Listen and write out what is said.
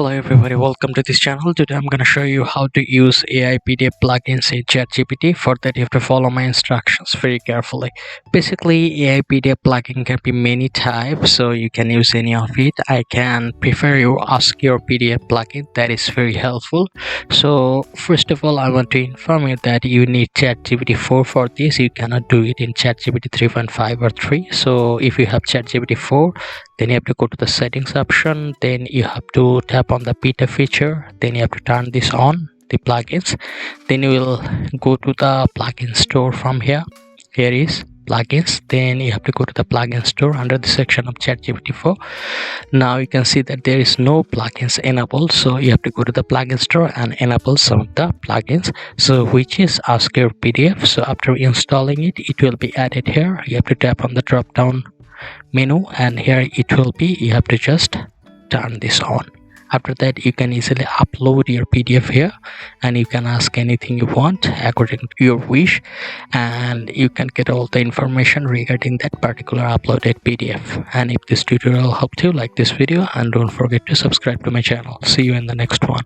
Hello everybody, welcome to this channel. Today I'm going to show you how to use AI PDF plugins in Chatgpt. For that you have to follow my instructions very carefully. Basically AI PDF plugin can be many types, so you can use any of it. I can prefer you ask your PDF plugin, that is very helpful. So first of all I want to inform you that you need Chatgpt 4 for this. You cannot do it in Chatgpt 3.5 or 3. So if you have Chatgpt 4, then you have to go to the settings option, then you have to tap on the beta feature, then you have to turn this on, the plugins, then you will go to the plugin store. From here is plugins, then you have to go to the plugin store under the section of Chatgpt 4. Now you can see that there is no plugins enabled, so you have to go to the plugin store and enable some of the plugins, so which is Ask Your PDF. So after installing it, it will be added here. You have to tap on the drop down menu and here it will be, you have to just turn this on. After that you can easily upload your PDF here and you can ask anything you want according to your wish, and you can get all the information regarding that particular uploaded PDF. And if this tutorial helped you, like this video and don't forget to subscribe to my channel. See you in the next one.